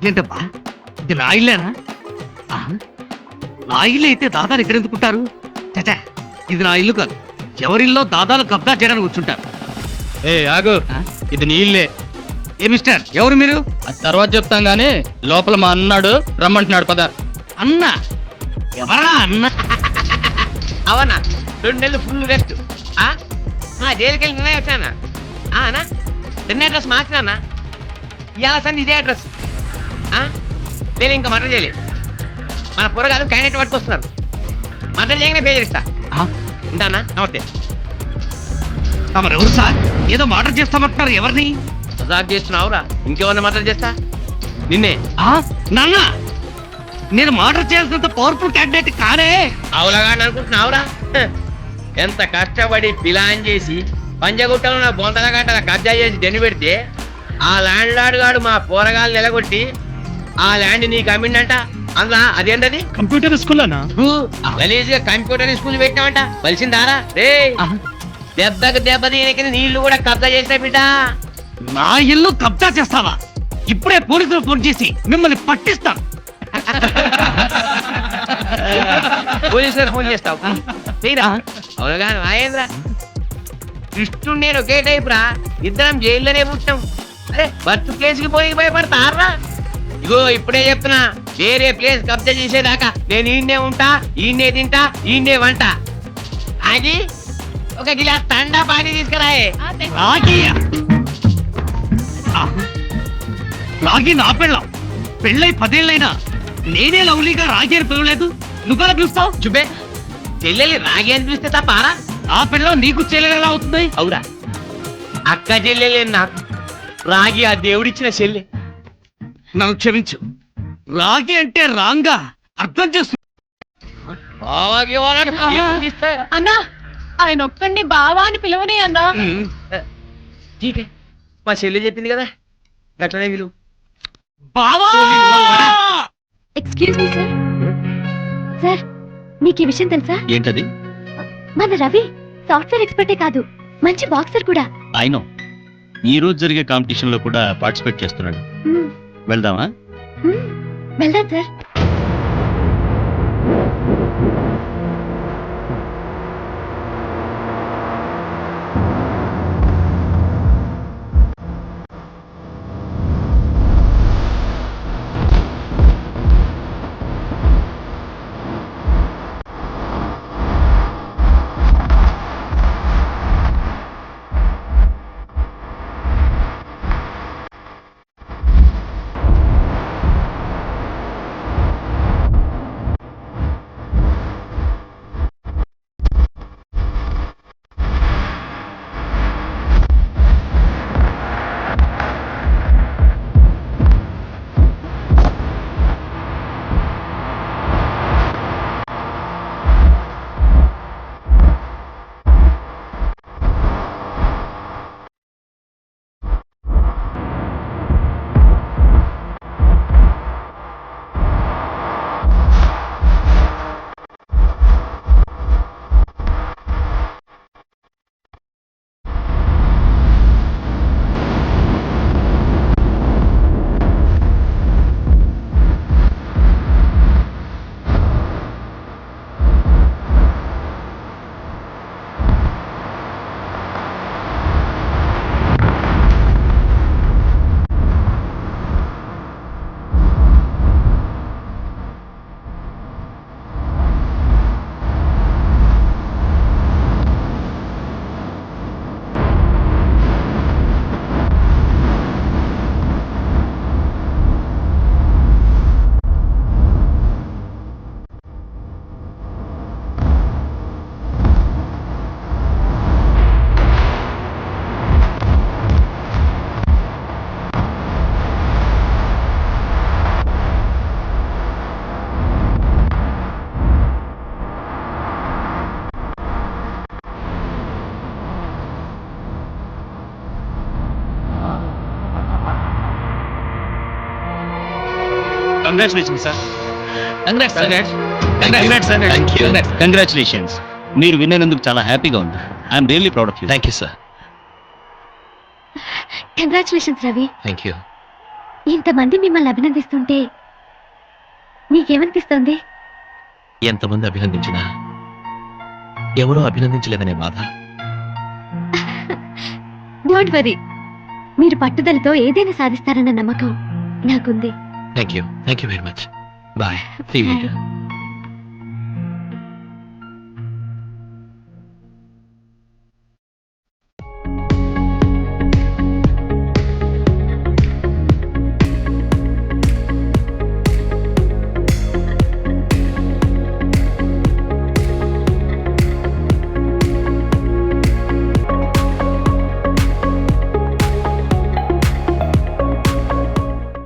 ఏంటబ్బా ఇది నా ఇల్లేనా? ఆ, నా ఇల్లు అయితే దాదాలు ఎక్కడ ఎందుకుంటారు? చచా, ఇది నా ఇల్లు కాదు. ఎవరిల్లో దాదాలు కబ్జా చేయడానికి కూర్చుంటారు. ఏ ఆగు, ఇది నీ ఇల్లే. ఏ మిస్టర్, ఎవరు మీరు? అది తర్వాత చెప్తాం గానీ లోపల మా అన్నాడు రమ్మంటున్నాడు పద. అన్న? ఎవరా అన్న? అవన్నా 2 నెలలు ఫుల్ రెస్ట్. జైలుకి వెళ్ళి నిన్న వచ్చానా అన్నా? నిన్న అడ్రస్ మార్చినా ఇవాళ సంది ఇదే అడ్రస్. నేను ఇంకా మర్డర్ చేయలేదు. మన పొరగాలు క్యాండిడేట్ పట్టుకొస్తున్నారు. మర్డర్ చేయగానే పే చేస్తా. ఉంటానా? నమస్తే. తమరెవరు సార్? ఏదో మర్డర్ చేస్తామంటున్నారు. ఎవరిని మజాక్ చేస్తున్నావురా? ఇంకెవరిని మర్డర్ చేస్తా? నిన్నే. నాన్న, నేను మర్డర్ చేయాల్సినంత పవర్ఫుల్ క్యాండిడేట్ కానే. అవులాగా అనుకుంటున్నావురా? ఎంత కష్టపడి ప్లాన్ చేసి పంజగుట్టలో నా బొంతలగట్ట కబ్జా చేసి దెన్ను పెడితే ఆ ల్యాండ్ లార్డ్ గాడు మా పోరగాలు నిలగొట్టి ఆ ల్యాండ్ నీకు అమ్మిండంట. అందులో అదేంటది? కంప్యూటర్ స్కూల్నా? గలీజ్గా కంప్యూటర్ స్కూల్ పెట్టినామంట. కలిసిందారా రే? దెబ్బకి దెబ్బ దీనికి నీళ్లు కూడా కబ్జా చేసిన బిడ్డ. నా ఇల్లు కబ్జా చేస్తావా? ఇప్పుడే పోలీసులు ఫోన్ చేసి మిమ్మల్ని పట్టిస్తాను. పోలీసులకు ఫోన్ చేస్తావు? అవునుగా మహేంద్ర, కృష్ణుడు నేను ఒకే టైప్ రా. ఇద్దరం జైల్లోనే పుట్టాం. అరే బర్త్ ప్లేస్కి పోయి భయపడతారా? ఇగో ఇప్పుడే చెప్తున్నా, వేరే ప్లేస్ కబ్జా చేసేదాకా నేను ఈయన్నే ఉంటా, ఈయన్నే తింటా, ఈయన్నే వంట. ఆగి ఒక గిలాస్ తండా పానీ తీసుకురాయే. రాగి నా పెళ్ళం. పెళ్ళై 10 ఏళ్ళైనా నేనే లవ్లీగా రాగి అని పిలవలేదు. నువ్వెలా పిలుస్తావు? చుబ్బే, చెల్లెలి రాగి అని పిలిస్తే తప్పారా? ఆ పెళ్ళం నీకు చెల్లెలా అవుతుంది? అవురా, అక్క చెల్లెలే నాకు. రాగి ఆ దేవుడిచ్చిన చెల్లె. నన్ను క్షమించు. రాగి అంటే రాంగా అర్థం చేస్తు. అన్నా, ఆయన ఒక్కడిని బావా అని పిలవనే అన్నా. మా చెల్లి చెప్పింది కదా, గట్లనే విలువ. బావా! Excuse me sir. సార్, మీకు ఈ విషయం తెలుసా? ఏంటది? మన రవి సాఫ్ట్వేర్ ఎక్స్పర్టే కాదు, మంచి బాక్సర్ కూడా. I know. ఈ రోజు జరిగే కాంపిటీషన్ లో కూడా పార్టిసిపేట్ చేస్తున్నాడు. వెళ్దామా? వెళ్దాం సార్. కంగ్రాచులేషన్స్. మీరు విన్నందుకు చాలా హ్యాపీగా ఉంది. I'm really proud of you. Thank you sir. Congratulations Ravi. Thank you. ఇంతమంది మిమ్మల్ని అభినందిస్తుంటే నీకేమనిపిస్తుంది? ఎంతమంది అభినందించినా ఎవరో అభినందించలేదనే బాధ. డోంట్ వరీ, మీరు పట్టుదలతో ఏదైనా సాధిస్తారన్న నమ్మకం నాకుంది. Thank you very much. Bye. See you.